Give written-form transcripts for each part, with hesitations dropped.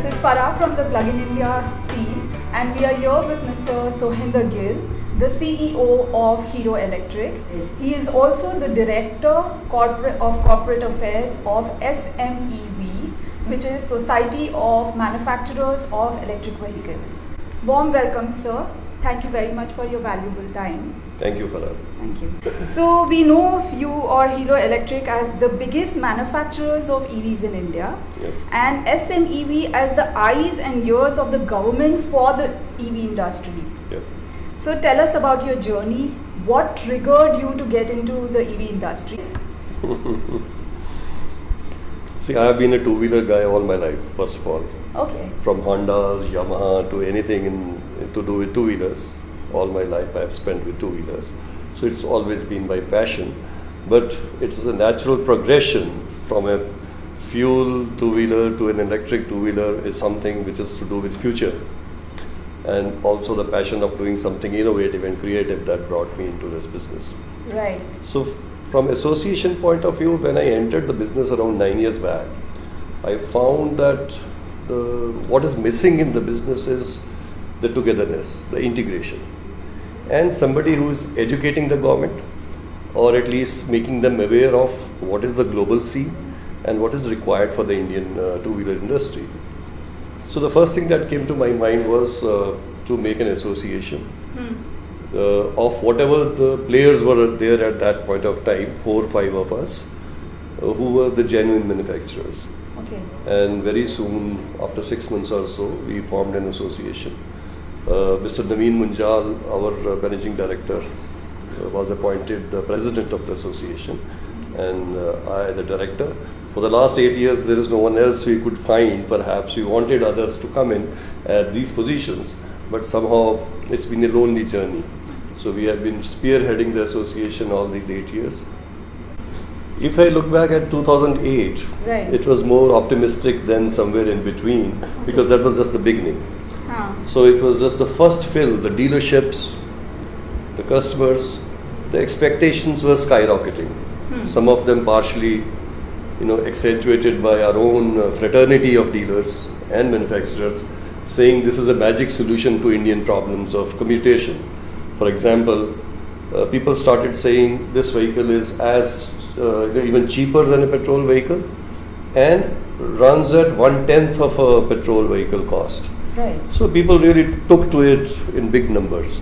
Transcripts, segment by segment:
this is Farah from the PluginIndia team, and we are here with Mr. Sohinder Gill, the CEO of Hero Electric. He is also the Director of Corporate Affairs of SMEV, which is Society of Manufacturers of Electric Vehicles. Warm welcome, sir. Thank you very much for your valuable time. Thank you, Farah. Thank you. So we know of you or Hero Electric as the biggest manufacturers of EVs in India, Yep. and SMEV as the eyes and ears of the government for the EV industry. Yep. So tell us about your journey. What triggered you to get into the EV industry? See, I have been a two-wheeler guy all my life, first of all. Okay. From Hondas, Yamaha to anything to do with two-wheelers. All my life I have spent with two-wheelers. So it's always been my passion. But it was a natural progression from a fuel two-wheeler to an electric two-wheeler is something which is to do with future. And also the passion of doing something innovative and creative that brought me into this business. Right. So from association point of view, when I entered the business around 9 years back, I found that what is missing in the business is the togetherness, the integration. And somebody who is educating the government, or at least making them aware of what is the global scene and what is required for the Indian two-wheeler industry. So the first thing that came to my mind was to make an association of whatever the players were there at that point of time, 4 or 5 of us, who were the genuine manufacturers. Okay. And very soon, after 6 months or so, we formed an association. Mr. Naveen Munjal, our managing director, was appointed the president of the association, and I the director. For the last 8 years, there is no one else we could find. Perhaps we wanted others to come in at these positions, but somehow it's been a lonely journey. So we have been spearheading the association all these 8 years. If I look back at 2008, Right. it was more optimistic than somewhere in between, because that was just the beginning. So it was just the first fill, the dealerships, the customers, the expectations were skyrocketing. Some of them partially, accentuated by our own fraternity of dealers and manufacturers, saying this is a magic solution to Indian problems of commutation. For example, people started saying this vehicle is even cheaper than a petrol vehicle and runs at 1/10 of a petrol vehicle cost. Right. So people really took to it in big numbers.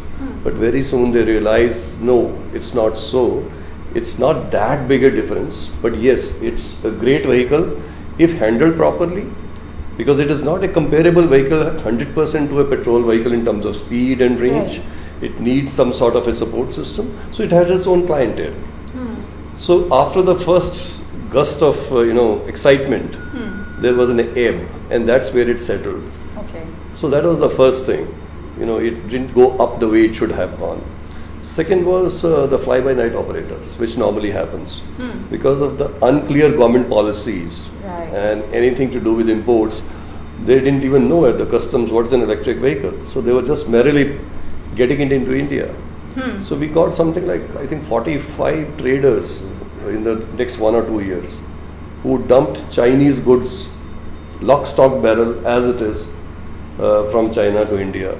But very soon they realized, no, it's not so. It's not that big a difference. But yes, it's a great vehicle if handled properly, because it is not a comparable vehicle 100% to a petrol vehicle in terms of speed and range. Right. It needs some sort of a support system. So it has its own clientele. So after the first gust of excitement, there was an ebb, and that's where it settled. Okay. So that was the first thing. It didn't go up the way it should have gone. Second was the fly-by-night operators, which normally happens because of the unclear government policies. Right. And anything to do with imports. They didn't even know at the customs what's an electric vehicle. So they were just merrily getting it into India. So we got something like, I think, 45 traders in the next 1 or 2 years who dumped Chinese goods, lock, stock, barrel as it is, from China to India,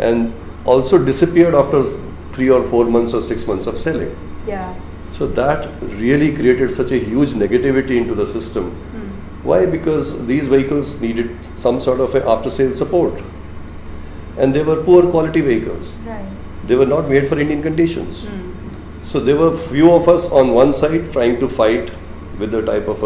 and also disappeared after 3 or 4 months or 6 months of selling. Yeah. So that really created such a huge negativity into the system. Why? Because these vehicles needed some sort of a after-sale support, and they were poor quality vehicles. Right. They were not made for Indian conditions. So there were few of us on one side trying to fight with the type of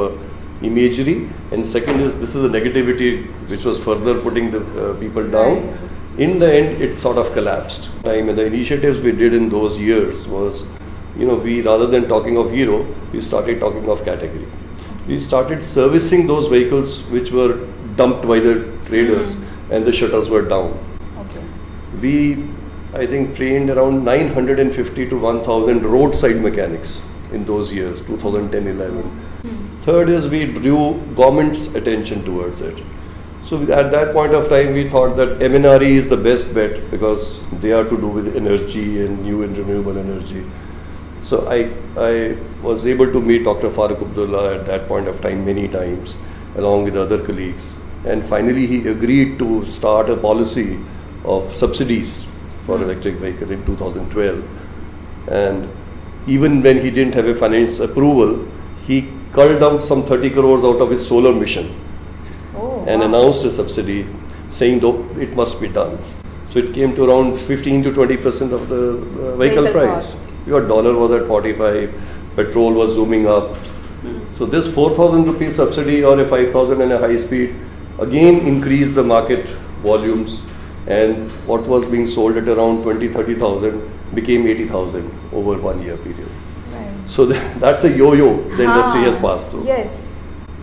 imagery, and second is this is a negativity which was further putting the people down. Right. In the end, it sort of collapsed. And the initiatives we did in those years was, we rather than talking of Hero, we started talking of category. We started servicing those vehicles which were dumped by the traders and the shutters were down. Okay. We, I think, trained around 950 to 1,000 roadside mechanics in those years, 2010-11. Third is we drew government's attention towards it. So at that point of time, we thought that MNRE is the best bet because they are to do with energy and new and renewable energy. So I was able to meet Dr. Farooq Abdullah at that point of time many times, along with other colleagues. and finally he agreed to start a policy of subsidies for electric vehicle in 2012. And even when he didn't have a finance approval, he culled out some 30 crores out of his solar mission and announced a subsidy, saying though it must be done. So it came to around 15 to 20% of the vehicle price. Cost. Your dollar was at 45, petrol was zooming up. So this 4,000 rupees subsidy or a 5,000 and a high speed again increased the market volumes, and what was being sold at around 20-30,000 became 80,000 over 1 year period. Right. So that's a yo-yo the industry has passed through. Yes.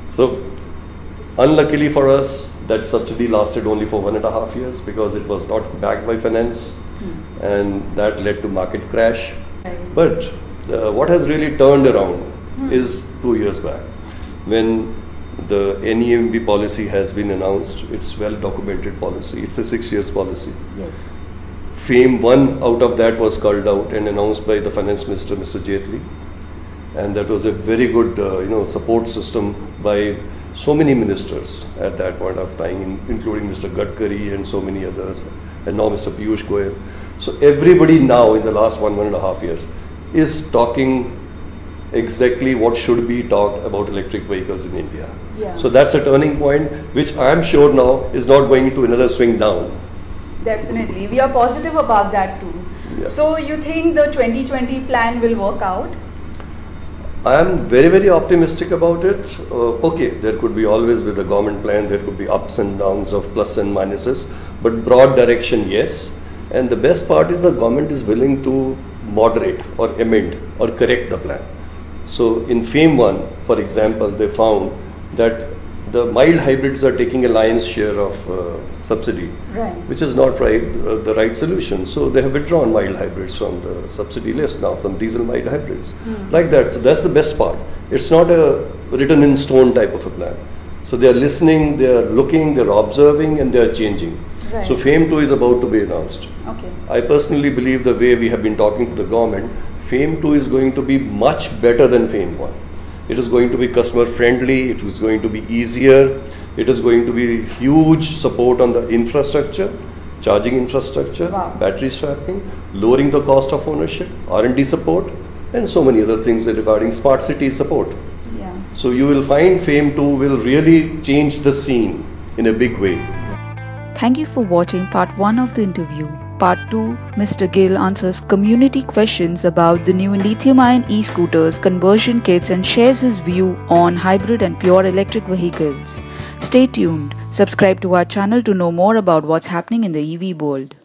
So unluckily for us, that subsidy lasted only for 1.5 years because it was not backed by finance, and that led to market crash. Right. But what has really turned around is 2 years back, when the NEMMP policy has been announced. It's well documented policy. It's a 6 years policy. Yes. FAME 1 out of that was culled out and announced by the finance minister, Mr. Jaitley, and that was a very good support system by so many ministers at that point of time, including Mr. Gadkari and so many others, and now Mr. Piyush Goyal. So everybody now in the last 1.5 years is talking exactly what should be talked about electric vehicles in India. Yeah. So that's a turning point, which I am sure now is not going into another swing down. Definitely. We are positive about that too. Yeah. So you think the 2020 plan will work out? I am very, very optimistic about it. Okay, there could be always with the government plan, there could be ups and downs of plus and minuses, but broad direction, yes. And the best part is the government is willing to moderate or amend or correct the plan. So in FAME 1, for example, they found that the mild hybrids are taking a lion's share of subsidy, Right. which is not the right solution. So they have withdrawn mild hybrids from the subsidy list now, from diesel mild hybrids. Like that. So that's the best part. It's not a written in stone type of a plan. So they are listening, they are looking, they are observing, and they are changing. Right. So FAME 2 is about to be announced. Okay. I personally believe the way we have been talking to the government, FAME 2 is going to be much better than FAME 1. It is going to be customer friendly, it is going to be easier, it is going to be huge support on the infrastructure, charging infrastructure, Wow. battery swapping, lowering the cost of ownership, R&D support, and so many other things regarding smart city support. Yeah. So you will find FAME 2 will really change the scene in a big way. Thank you for watching part 1 of the interview. Part 2, Mr. Gill answers community questions about the new lithium-ion e-scooters, conversion kits, and shares his view on hybrid and pure electric vehicles. Stay tuned. Subscribe to our channel to know more about what's happening in the EV world.